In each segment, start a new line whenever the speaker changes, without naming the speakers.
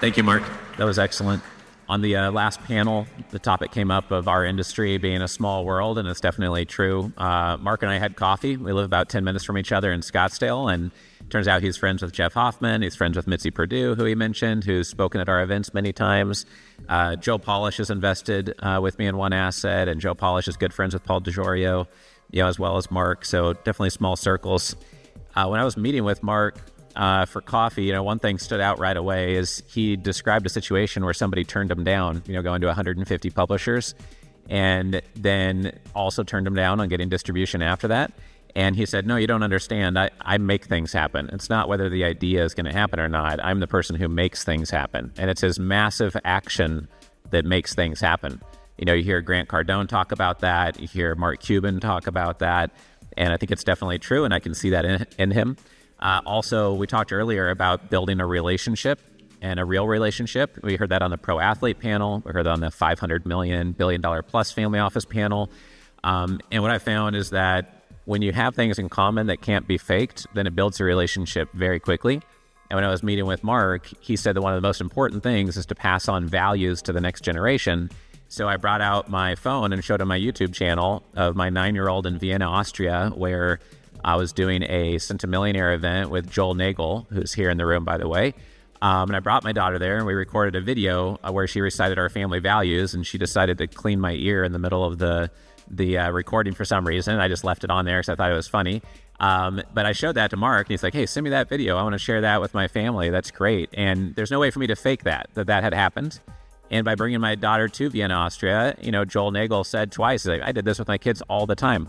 Thank you, Mark. That was excellent. On the last panel, the topic came up of our industry being a small world, and it's definitely true. Mark and I had coffee. We live about 10 minutes from each other in Scottsdale, and it turns out he's friends with Jeff Hoffman. He's friends with Mitzi Perdue, who he mentioned, who's spoken at our events many times. Joe Polish has invested with me in one asset, and Joe Polish is good friends with Paul DiGiorio, as well as Mark. So definitely small circles. When I was meeting with Mark for coffee, one thing stood out right away is he described a situation where somebody turned him down, going to 150 publishers, and then also turned him down on getting distribution after that. And he said, no, you don't understand. I make things happen. It's not whether the idea is going to happen or not. I'm the person who makes things happen. And it's his massive action that makes things happen. You hear Grant Cardone talk about that. You hear Mark Cuban talk about that. And I think it's definitely true, and I can see that in him. Also, we talked earlier about building a relationship and a real relationship. We heard that on the pro athlete panel. We heard that on the $500 million, $1 billion plus family office panel. And what I found is that when you have things in common that can't be faked, then it builds a relationship very quickly. And when I was meeting with Mark, he said that one of the most important things is to pass on values to the next generation. So I brought out my phone and showed him my YouTube channel of my 9-year-old in Vienna, Austria, where I was doing a Centimillionaire event with Joel Nagel, who's here in the room, by the way. And I brought my daughter there, and we recorded a video where she recited our family values, and she decided to clean my ear in the middle of the recording for some reason. I just left it on there because I thought it was funny. But I showed that to Mark, and he's like, hey, send me that video. I want to share that with my family. That's great. And there's no way for me to fake that had happened. And by bringing my daughter to Vienna, Austria, Joel Nagel said twice, I did this with my kids all the time.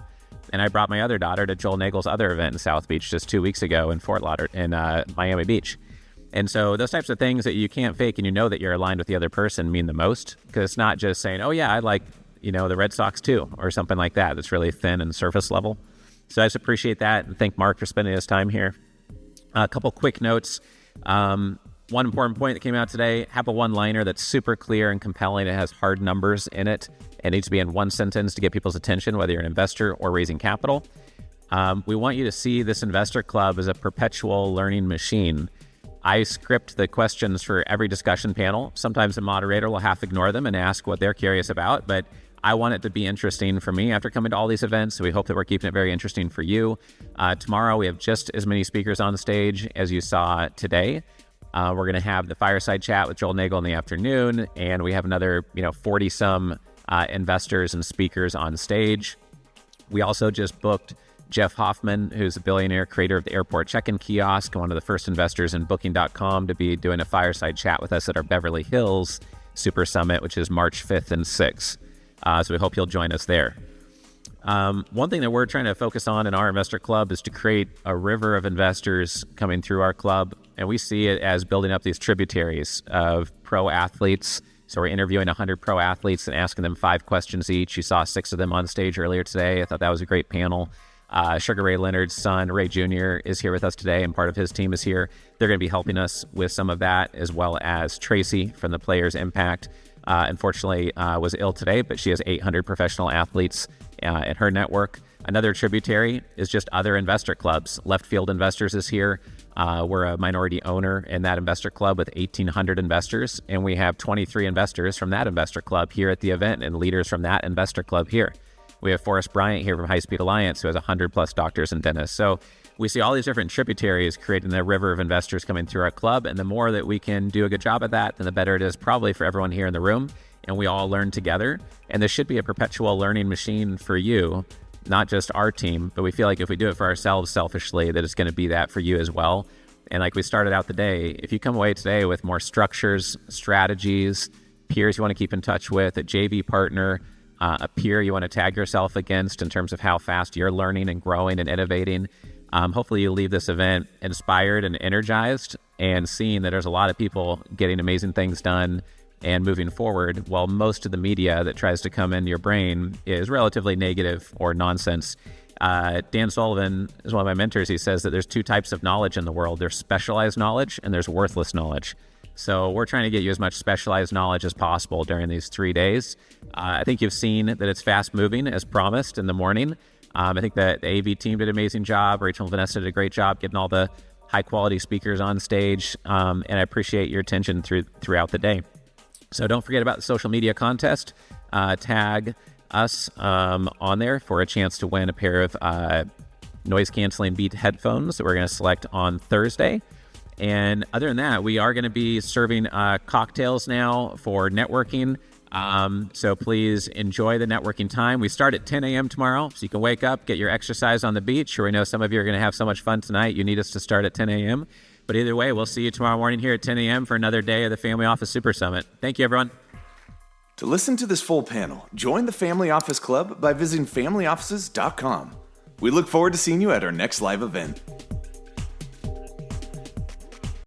And I brought my other daughter to Joel Nagel's other event in South Beach just 2 weeks ago in Fort Lauderdale, in Miami Beach. And so those types of things that you can't fake and that you're aligned with the other person mean the most, because it's not just saying, oh yeah, I like, the Red Sox too, or something like that. That's really thin and surface level. So I just appreciate that and thank Mark for spending his time here. A couple quick notes. One important point that came out today, have a one-liner that's super clear and compelling. It has hard numbers in it. It needs to be in one sentence to get people's attention, whether you're an investor or raising capital. We want you to see this investor club as a perpetual learning machine. I script the questions for every discussion panel. Sometimes the moderator will half ignore them and ask what they're curious about, but I want it to be interesting for me after coming to all these events, so we hope that we're keeping it very interesting for you. Tomorrow, we have just as many speakers on stage as you saw today. We're going to have the fireside chat with Joel Nagel in the afternoon, and we have another 40-some investors and speakers on stage. We also just booked Jeff Hoffman, who's a billionaire creator of the airport check-in kiosk, one of the first investors in Booking.com, to be doing a fireside chat with us at our Beverly Hills Super Summit, which is March 5th and 6th. So we hope you'll join us there. One thing that we're trying to focus on in our investor club is to create a river of investors coming through our club. And we see it as building up these tributaries of pro athletes. So we're interviewing 100 pro athletes and asking them 5 questions each. You saw 6 of them on stage earlier today. I thought that was a great panel. Sugar Ray Leonard's son, Ray Jr., is here with us today, and part of his team is here. They're going to be helping us with some of that, as well as Tracy from the Players Impact. Unfortunately, was ill today, but she has 800 professional athletes in her network. Another tributary is just other investor clubs. Left Field Investors is here. We're a minority owner in that investor club with 1,800 investors, and we have 23 investors from that investor club here at the event and leaders from that investor club here. We have Forrest Bryant here from High Speed Alliance, who has 100 plus doctors and dentists. So we see all these different tributaries creating a river of investors coming through our club, and the more that we can do a good job at that, then the better it is probably for everyone here in the room, and we all learn together. And this should be a perpetual learning machine for you, not just our team, but we feel like if we do it for ourselves selfishly, that it's going to be that for you as well. And like we started out the day, if you come away today with more structures, strategies, peers you want to keep in touch with, a JV partner, a peer you want to tag yourself against in terms of how fast you're learning and growing and innovating, hopefully you leave this event inspired and energized and seeing that there's a lot of people getting amazing things done and moving forward, while most of the media that tries to come into your brain is relatively negative or nonsense. Dan Sullivan is one of my mentors. He says that there's 2 types of knowledge in the world. There's specialized knowledge and there's worthless knowledge. So we're trying to get you as much specialized knowledge as possible during these 3 days. I think you've seen that it's fast moving as promised in the morning. I think that the AV team did an amazing job. Rachel and Vanessa did a great job getting all the high quality speakers on stage, and I appreciate your attention throughout the day. So don't forget about the social media contest. Tag us on there for a chance to win a pair of noise canceling Beat headphones that we're going to select on Thursday. And other than that, we are going to be serving cocktails now for networking. So please enjoy the networking time. We start at 10 a.m. tomorrow, so you can wake up, get your exercise on the beach. Sure, we know some of you are going to have so much fun tonight. You need us to start at 10 a.m. But either way, we'll see you tomorrow morning here at 10 a.m. for another day of the Family Office Super Summit. Thank you, everyone.
To listen to this full panel, join the Family Office Club by visiting familyoffices.com. We look forward to seeing you at our next live event.